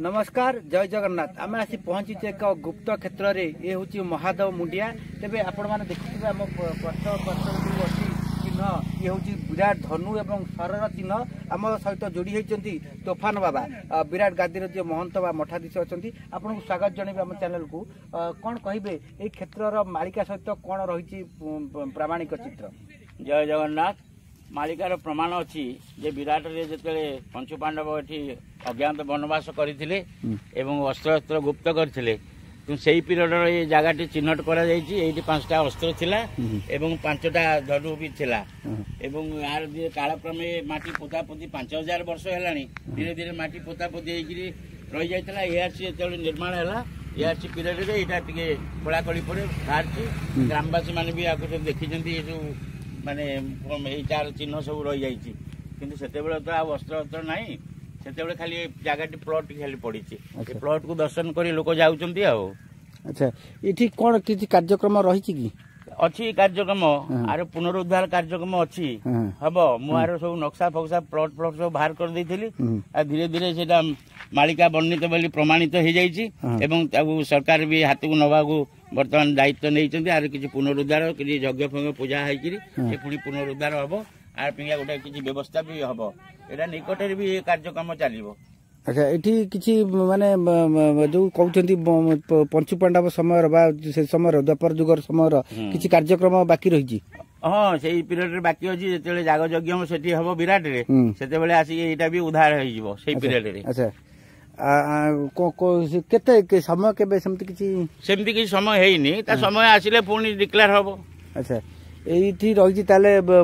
नमस्कार जय जगन्नाथ आम आसी पहुंची एक गुप्त क्षेत्र में ये हूँ महादेव मुंडिया तेज आपण मैंने देखुए आम चिन्ह ये हूँ विराट धनु एवं स्वरर चिन्ह आम सहित जोड़ी होती तोफान बाबा विराट गादीर जी महंत बा मठाधीश अच्छा आपको स्वागत जनइबे आम चैनल को कौन कहे ये क्षेत्र मालिका सहित कौन रही प्रामाणिक चित्र। जय जगन्नाथ मालिकार प्रमाण अच्छी जे विराट रे जेतले पंचु पांडव एठी अज्ञात वनवास करथिले एवं अस्त्र अस्त्र गुप्त करथिले तो सेही पीरियड रे जगह चिन्हट करा जायछि एठी 5टा अस्त्र थिला एवं 5टा धनु भी थिला एवं यार जे कालक्रमे माटी पोतापोती 5000 वर्ष हेलानी धीरे धीरे माटी पोतापोती हेकिरी रहि जायतला एआरसी जेतले निर्माण हला एआरसी पीरियड रे एटा टिके कोलाकली पड़े बाहरछि ग्रामवासी माने भी आको सब देखिजंती ए जो माने यही चार चिन्ह सब रही जाइए किंतु सेतेबेले तो आ वस्त्र अस्त्र नहीं सेतेबेले खाली जगह प्लॉट खाली पड़ी प्लॉट को दर्शन कर लोक जाउचंती आ। अच्छा ये कौन किसी कार्यक्रम रही कि अच्छी कार्यक्रम आर पुनरुद्धार कार्यक्रम अच्छी हम मुझे सब नक्शा फक्सा प्लॉट प्लॉट सब बाहर कर देइथिली आ धीरे धीरे सेटा मालिका वर्णित बोली प्रमाणित हो जाइए एवं सरकार भी हाथ को नवा को बर्तमान दायित्व नहीं आर किसी पुनरुद्धार किसी यज्ञ फज्ञ पूजा होती पुणी पुनरुद्धार हम आर पिंगा गोटे किसी व्यवस्था भी हम एटा निकट भी कार्यक्रम चलो। अच्छा ये किसी माने जो कहते पंचु पांडव समय से समय द्वापर जुगर समय किसी कार्यक्रम बाकी रही हाँ से पीरियड बाकी अच्छी जो जाग यज्ञ से हम विराट रे से आसिक भी उद्धार हो पीरियड रे। अच्छा केते समय के सेमती किसी समय है समय आसिले पुणी डिक्लेयर हम। अच्छा एठी रही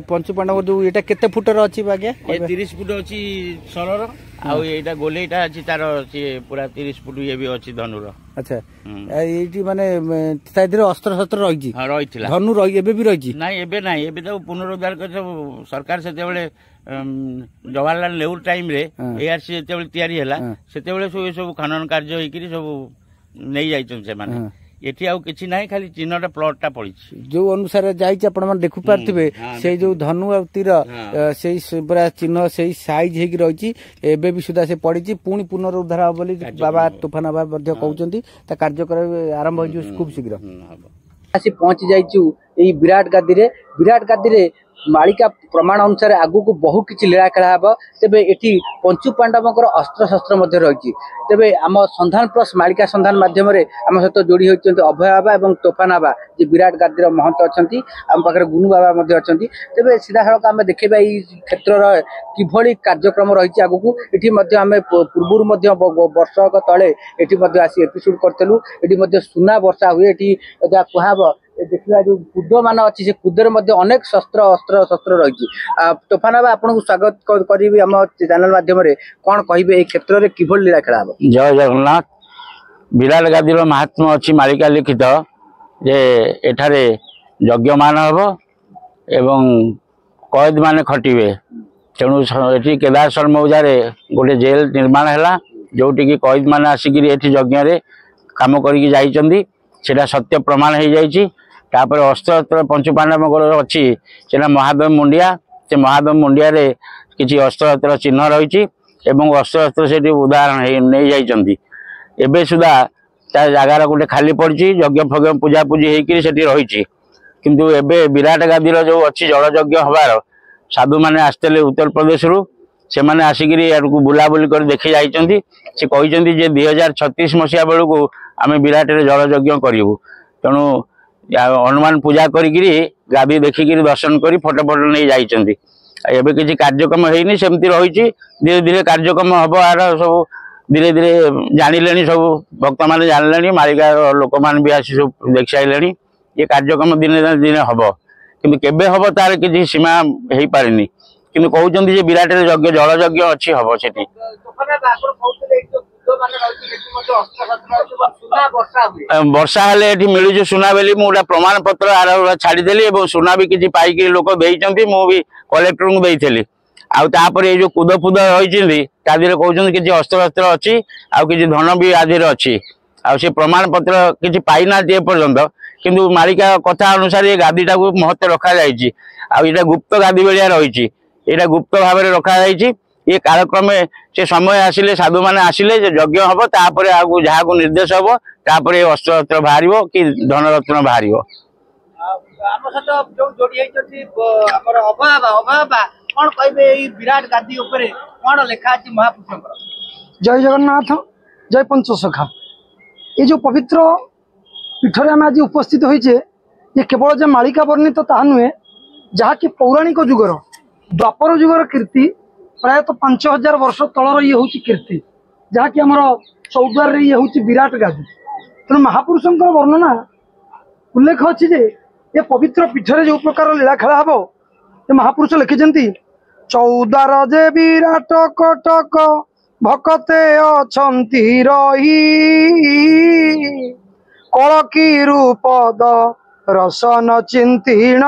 पंचु पांडव जो ये केते फुटर अच्छी आज्ञा 30 फुट अच्छी सरर आउ एटा गोलेटा अछि तार सी पूरा 30 फुट ये भी अछि धनुर। अच्छा एठी माने ताइदर अस्त्र शस्त्र रही हां रहिथिला धनु रही एबे भी रही नाही एबे तो पुनरुद्धार कर सरकार सेते बेले जवाहरलाल नेहरू टाइम रे एआरसी सेते बेले तयारी हला सेते बेले सब खनन कार्य होइकरी सब नै जाइछन से माने एठी आउ किछि नाही खाली चिन्हटा प्लॉटटा पड़ी जो अनुसार जाइछ आपण मन देखु पारथिबे से जो धनु आ तीर से पूरा चिन्ह से साइज हेकी रही एबे भी सुधा से पड़ी पुणी पुनरुद्धार बोली बाबा तूफान बाबा मध्ये कहउचंती ता कार्यक्रम आरंभ हो खूब शीघ्र आसी पहुंच जाइछु एई विराट गादी रे मालिका प्रमाण अनुसार आगु को बहु किछि लीला खेला हम तेबे एठी पंचु पांडव अस्त्र शस्त्र रही तेबे आम संधान प्लस मालिका संधान माध्यम आम सहित जोड़ी होती अभय बाबा और तोफान बाबा जी विराट गादीर महंत अच्छा आम पाखे गुनु बाबा अच्छा तेबे सीधा सड़क आम देखा क्षेत्र किभली कार्यक्रम रही आगू ये आम पूर्व वर्षक तले ये आसी एपिसोड करूँ ये सुना वर्षा हुए जहाँ कहब देखा जो कूद मान अच्छी से कूदर अनेक शस्त्र अस्त्र शस्त्र रही तोफान बाबा आपको स्वागत करी आम चैनल माध्यम कौन कहे क्षेत्र में किभली लीला खेला हम। जय जगन्नाथ विराट गादीर महात्मा अच्छी मालिका लिखित जे एठारे यज्ञ मान हम एवं कैद मान खटिबे तेणु ये केदारसर मौजा गोटे जेल निर्माण है जोटि कैद मान आसिक यज्ञ कम कर सत्य प्रमाण हो जाइए तापर अस्त्र अस्त्र पंचु पांडव अच्छी से महादेव मुंडिया से महादेव मुंडिया रे किसी अस्त्र अस्त्र चिन्ह रही अस्त्र अस्त्र से उदाहरण नहीं जाइए एवं सुधा जगार गोटे खाली पड़ी यज्ञ फज्ञ पूजा पूजी होती रही किंतु एबे विराट गादीर जो अच्छी जल यज्ञ हबार साधु मैंने आसते उत्तर प्रदेश रु से मैंने आसिक बुलाबुली कर देखी जाइए से कहते 2036 मसीहा बेलू आम विराट जल यज्ञ करूँ तेणु हनुमान पूजा करी गादी देखिक दर्शन कर फोटो फोटो नहीं जाइए एवं किसी कार्यक्रम होनी सेमती रही धीरे धीरे कार्यक्रम हम आर सब धीरे धीरे जानिले सब भक्त मैंने जानिले मालिका लोक मैंने भी आसी सब देख सारे ये कार्यक्रम दिने दिने हम कि हम तार किसी सीमा हो पारे कि कहते विराट यज्ञ जल यज्ञ अच्छी हम से वर्षा हेले मिलू सुना बेली मुझे प्रमाण पत्र आर छाड़देली सुना भी किसी पाइक लोक देती मुझे कलेक्टर को देती आपर ये जो कूद फूद रही कहते किसी अस्त्र अस्त्र अच्छी आदि धन भी आदि अच्छी से प्रमाण पत्र किसी पाईना एपर्यंत किंतु मालिका कथा अनुसार ये गादीटा को महत्व रखा जाइए गुप्त गादी भाया रही गुप्त भाव रखा ये कालक्रमे से समय आसिले साधु मैंने आसिले यज्ञ हम तापर आगु जहाँ निर्देश हम तापर अस्त्र शस्त्र बाहर कि धनरत्न बाहर। विराट गादी कौन लेखा महापुरुष जय जगन्नाथ जय पंचसखा ये जो पवित्र पीठरे आम आज उपस्थित होइछे ये केवल जे मालिका वर्णित ता नुहे जहाँकि पौराणिक जुगर द्वापर जुगर कीर्ति प्रायतः 5000 वर्ष तलर ये हूँ कीर्ति जहाँकि आमर चौद्वार ये हूँ विराट गादी तेणु महापुरुषों वर्णना उल्लेख अच्छी जे ये पवित्र पीठरे जो प्रकार लीला खेला हम ये महापुरुष लिखिं चौद्वार जे विराट कटक भकते अछंती रही कलकी रूपद रसन चिंतीण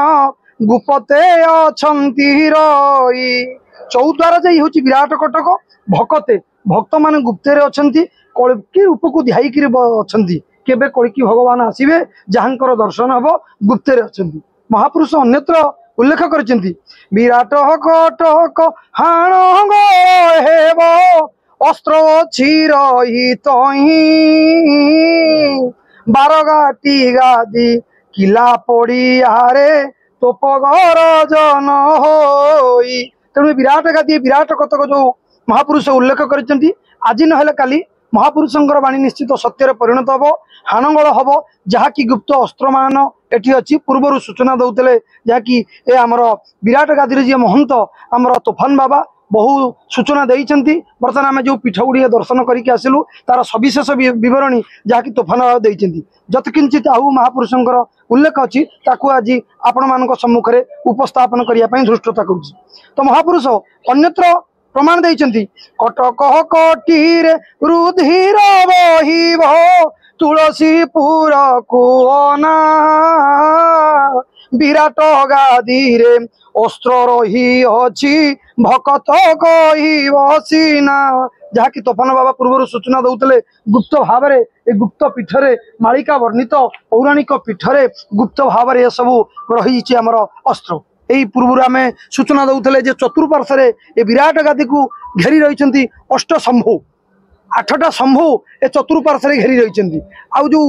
गुपते अछंती रही। चौद्वार जे हूँ विराट कटक भकते भक्त मान गुप्ते अछंती कलकी रूप को ध्याई अछंती केबे कलकी भगवान आसीबे जहाँकर दर्शन हम गुप्ते अछंती। महापुरुष अन्यत्र उल्लेख करछंती विराट कटक हाण हेब अस्त्र छिरही तही बारगाटी गादी किला पड़ियारे तोपगर जन होई। तेणु विराट गादी विराट कटक जो महापुरुष उल्लेख करछंती आज नहेले काली महापुरुषंकर वाणी निश्चित सत्यर परिणत हम हाणगोल हम जहाँकि गुप्त अस्त्र मान एटी अच्छी पूर्वर सूचना दौले जहाँकि ए आमर विराट गादी जी महंत आमर तोफान बाबा बहु सूचना देइछंती। बर्तमान आम जो पीठ गुड़िए दर्शन करके आसिलु तार सविशेष विवरणी जहाँकि तोफान बाबा देइछंती जतकिंचित आहु महापुरुषंकर उल्लेख अच्छी ताकू आज आपण मान सम्मुख में उपस्थापन करने धृष्टता करुच्ची। तो महापुरुष अन्यत्र प्रमाण देइछंती कटक कटीरे रुधिर बहिब तुलसीपुर कुना विराट गादी रे अस्त्र रही अच्छी भकत कहिब सीना जहाँकि तोफान बाबा पूर्व सूचना दौले गुप्त भाव में गुप्त पीठरे मालिका वर्णित पौराणिक पीठरे गुप्त भाव में सब रही आमर अस्त्र यही पूर्व आम सूचना दौले चतुर्पार्श्वे ये विराट गादी को घेरी रही अष्ट शंभु 8टा शंभु ए चतुर्पार्श्वे घेरी रही आउ जो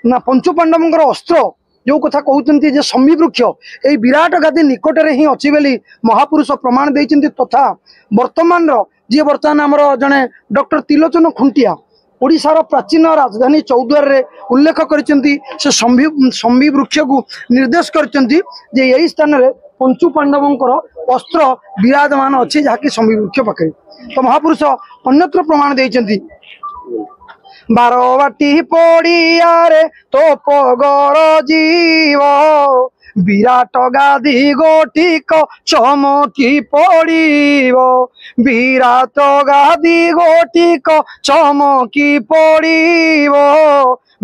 पंचु पांडवंकर अस्त्र जो कथा कहते शमी वृक्ष यही विराट गादी निकट में ही अच्छी बोली महापुरुष प्रमाण देते तथा वर्तमान जी बर्तमान आमर जड़े डॉक्टर त्रिलोचन खुंटिया ओडिशार प्राचीन राजधानी चौद्वार रे उल्लेख करछंती से शंभी वृक्ष को निर्देश करछंती जे यही स्थान रे पंचु पांडवंकर अस्त्र विराजमान अच्छी जहाँकि शंभी वृक्ष पाखे। तो महापुरुष अन्यत्र प्रमाण देइछंती बारवाटी पड़ियारे तोपगर जीव विराट गादी गोटिक चमकी पड़िब विराट गादी गोटिक चमकी पड़िब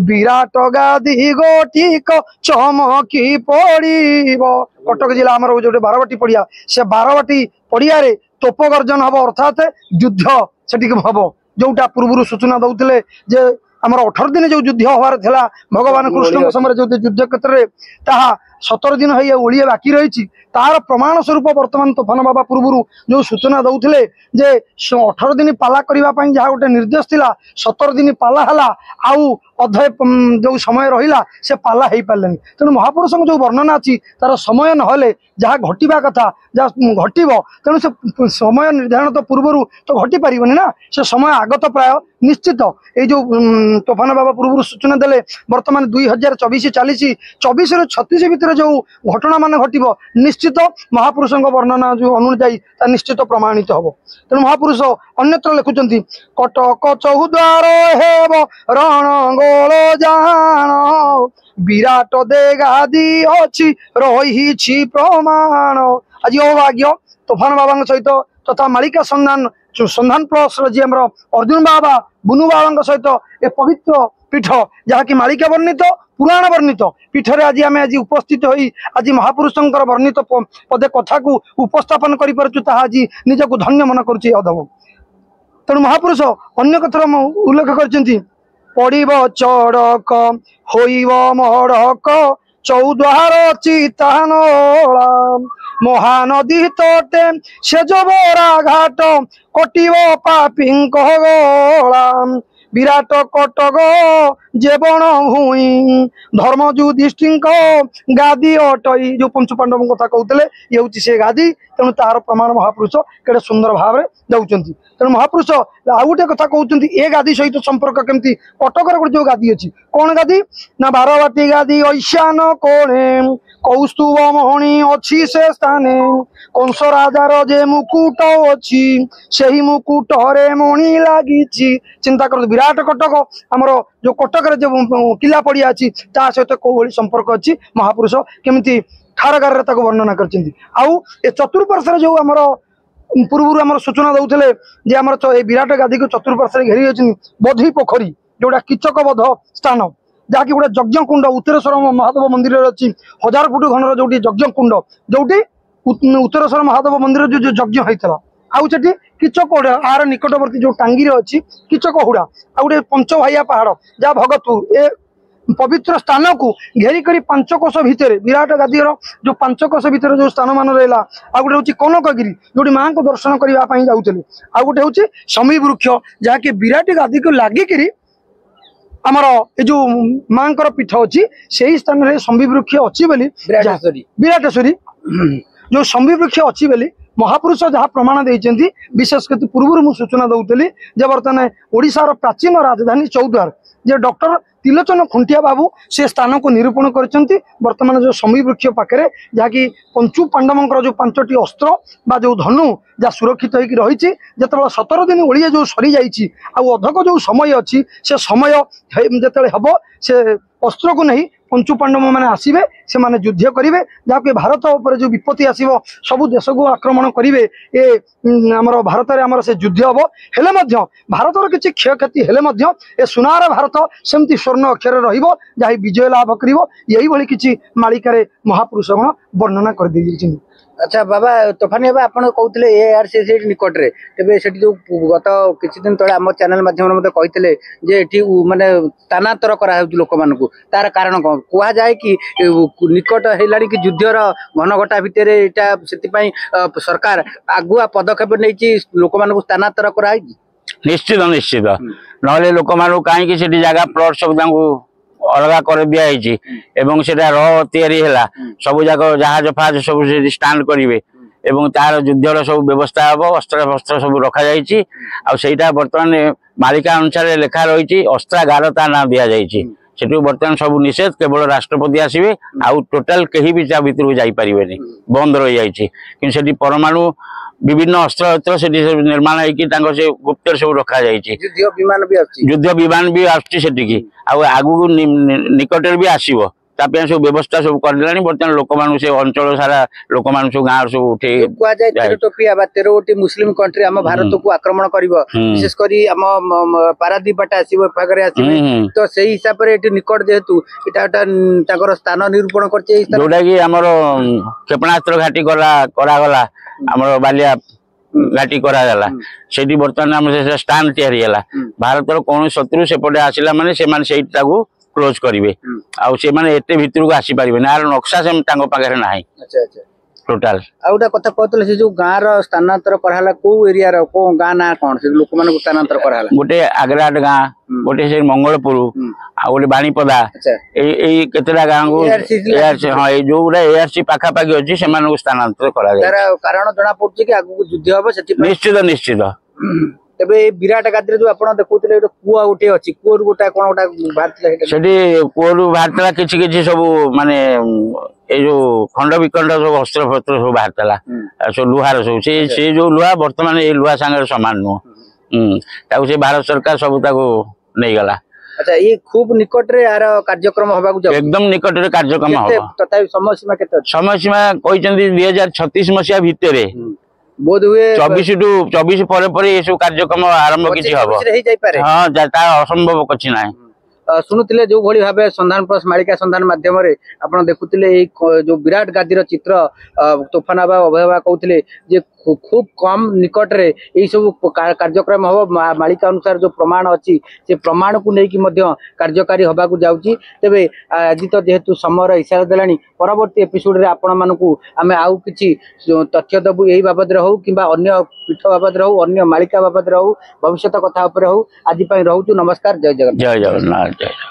विराट गादी गोटिक चमकी पड़िब। कटक जिला आमर जो बारवाटी पड़िया से बारवाटी पड़िया तोप गर्जन हम अर्थात युद्ध से हम जोटा पूर्व सूचना दौले जे आमर 18 दिन जो युद्ध हबार थिला भगवान कृष्ण समय जो युद्ध क्षेत्र में ताहा 17 दिन है ओलिए बाकी रही तार प्रमाण स्वरूप वर्तमान तोफान बाबा पूर्व जो सूचना दौले जे 18 दिन पाला करने जहाँ गोटे निर्देश थिला 17 दिन पाला है आउ अधे जो समय रहा से पाला हो पारे तेणु महापुरुष जो वर्णना अच्छी तार समय नहले जहाँ घटवा कथा जहाँ घटव तेणु से समय निर्धारण तो पूर्व तो घटी पारनि ना से समय आगत प्राय निश्चित ये जो तोफान बाबा पूर्व सूचना देले वर्तमान 2024 चली 24 ରୁ 36 भितर जो घटना मान घटव निश्चित महापुरुष वर्णना जो अनुजाई निश्चित प्रमाणित हम। तेणु महापुरुष अन्यत्र लिखुंट कटक चौद्वार हेब रणगोल जान विराट दे गादी अच्छी रही प्रमाण। आज अभाग्य तोफान बाबा सहित तथा मालिका संधान प्लस जी आम अर्जुन बाबा बुनु बाबा सहित ए पवित्र पीठ जहाँकि मालिका वर्णित पुराण वर्णित पीठरे आज आम आज उपस्थित होई आज महापुरुषंकर वर्णित पदे कथा को उपस्थापन आज निजक धन्य मन करुच्ची अधम। तेणु महापुरुष अन्य कथर उल्लेख करछंती पड़िब चड़क होइब मड़क चौद्वार चितानोला महानदी तटे से जबरा घाट कटिब पापींक गला विराट कटक जेबण भूई धर्म युधिष्ठिर गादी अटई जो पंच पांडव कथा कहते ये हूँ से गादी तेणु तार प्रमाण महापुरुष केड़े सुंदर भाव दौरान तेणु महापुरुष आउ गोटे कथा कहते ए गादी सहित संपर्क केमती कटकर गोटे जो गादी अच्छी कौन गादी ना बारवाटी गादी ऐशान कोणे कौस्तुभ मोहनी अच्छी से स्थाने कंस राजार जे मुकुट अच्छी से ही मुकुट रे मणि लगी चिंता कर विराट कटक आमर जो कटक जो किला पड़िया अच्छी ता सहित कौ भाई संपर्क अच्छी महापुरुष केमती ठारगार वर्णना कर चतुर्पार्श्व जो आमर पूर्व आम सूचना दौले जे आम विराट गादी को चतुर्पार्श्व घेरी अच्छी बधी पोखरी जोटा किचक बध स्थान जहाँकि गोटे यज्ञ कुंड उत्तरेश्वर महादेव मंदिर अच्छी 1000 फुट घनर जो यज्ञ कुंड जो उत्तरेश्वर महादेव मंदिर जो यज्ञ होता आउ से किचक आर निकटवर्ती जो टांगी अच्छी किचक हुड़ा आ गए पंचभाइया पहाड़ जहाँ भगतपुर ए पवित्र स्थान को घेरिक 5 कोश भितर विराट गादी जो 5 कोश भितर जो स्थान मान रहा आ गए हूँ कनकगिरी जो माँ को दर्शन करने जाऊे आ गए हूँ शमी वृक्ष जहाँकि विराट गादी को लगिकी आमर ये जो माँ पीठ अच्छी से ही स्थान में शमी वृक्ष अच्छी विराटेश्वरी जो शमी वृक्ष अच्छी बोली महापुरुष जहाँ प्रमाण देते विशेषकर पूर्व मुझे सूचना दौली जे बर्तमान ओडिशार प्राचीन राजधानी चौद्वार जे डॉक्टर तिलोचन खुंटिया बाबू से स्थान को निरूपण करछंती वर्तमान जो शमी वृक्ष पाखे जहाँकि पंचु पांडवंकर जो 5टी अस्त्र बा जो धनु जहाँ सुरक्षित होकर रही जिते 17 दिन ओलिया जो सरी जाइए अधक जो समय अच्छी से समय जिते हम से अस्त्र को नहीं पंचु पांडव मैंने आसवे से माने युद्ध करेंगे जहाँकि भारत उपर जो विपत्ति आसो सबू देश को आक्रमण करेंगे ये आमर भारत में आमर से युद्ध हम हेले भारतर किसी क्षयक्षति हेले ए सुनार भारत सेमती स्वर्ण अक्षर रहा विजय लाभ कर यही भली किसी मालिकार महापुरुष वर्णना कर दी। अच्छा बाबा तोफानी बाबा आपन कहते एआरसी निकट रे तेबे सेठी जो गत किछि दिन तळे हम चैनल माध्यम रे मते कहितले जे एठी माने स्थानांतर करा हेउ लोक मानकू तार कारण कोन कुआ जाय कि निकट हेलाडी कि युद्धर घनघटा भितर एटा सेति पई सरकार आगुआ पदक्षेप नैछि लोक मानकू स्थानांतर करा है निश्चित निश्चित नले लोक मानकू काहे कि सेठी जगह प्लॉट सब दांगू अलग कर दिखाई एवं सेटा रही है सब जाक जहाज फाज सब स्टांड करेंगे एवं तार युद्धर सब व्यवस्था हम अस्त्र फस्त्र सब रखा जाटा बर्तमान मालिका अनुसार लेखा रही अस्त्रागार ता ना दि जाठी बर्तमान सब निषेध केवल राष्ट्रपति आसवे आउ टोटाल कहीं भी भितर जापर बंद रही जाती परमाणु विभिन्न अस्त्र अस्त्र से निर्माण होती गुप्त सब रखा युद्ध विमान भी आसकी आगू निकट भी आसो ताप सब व्यवस्था सब कर बर्तमान लोक मान से अंचल सारा लोक मान सब गाँव सब उठे 13 गोटी मुस्लिम कंट्री आम भारत को आक्रमण कर विशेषकर पारादीप बाटे आसवे तो से हिसाब से निकट जेहेतु यहाँ स्थान निरूपण करोटा कि आमर क्षेपणास्त्र घाटी करागला आमर बालिया घाटी करागला से बर्तमान आम स्टांड तैयारी भारत कौन शत्रु सेपटे आसला माने से क्लोज करेंगे आते भितर को आसीपारे नक्शा से पाखे ना टोटाल आउटा कथा कहते से जो गाँव स्थानांतर कराला को एरिया रो को गाँ ना कौन से लोक मान स्थानांतर कराला गोटे आग्राट गाँ गोटे से मंगलपुर आ गोटे बाणीपदा केतटा गाँ को हाँ जो एआरसी पाखापाखि अच्छी से स्थानांतर कारण जना पड़े कि आगू युद्ध हम निश्चित निश्चित तेबे विराट गादी जो आपन देखुतले कुआ उठे अछि कुओर गोटा कोन गोटा भारतला सेठी कुओर भारतला किछि किछि सब माने ए जो खंड विखंड सब अस्त्र फस्त्र सब भारतला सब लुहार सब से जो लुहा वर्तमान ए लुहा संगे समान नो ताको से भारत सरकार सब ताको नै गला। अच्छा ये खूब निकट रे यार कार्यक्रम होबा को एकदम निकट रे कार्यक्रम हो तथा समय सीमा केते समय सीमा कहिसंदी 2036 मसिया भितरे बोध हुए 24 पर ये सब कार्यक्रम आरंभ किसी हम हाँ असंभव किसी ना शुणुले जो भली भाव संधान प्लस मालिका संधान माध्यम आप देखुले जो विराट गादी चित्र तोफान बाबा अभय बाबा कहते खूब कम निकट रे यही सब कार्यक्रम हम मालिका अनुसार जो प्रमाण अच्छी से प्रमाण को लेकिन कार्यकारी हवा जाऊँगी तेरे आज तो जेहेतु समय इशारा देलानी परवर्ती एपिसोड रे आपण मानकू आमे आउ किछि तथ्य देबू यही बाबद रहू कि अन्य पीठ बाबद रहू अन्य मालिका बाबद रहू भविष्य कथा उपर रहू आज रहू नमस्कार जय जगन्नाथ जय जगन्नाथ जय।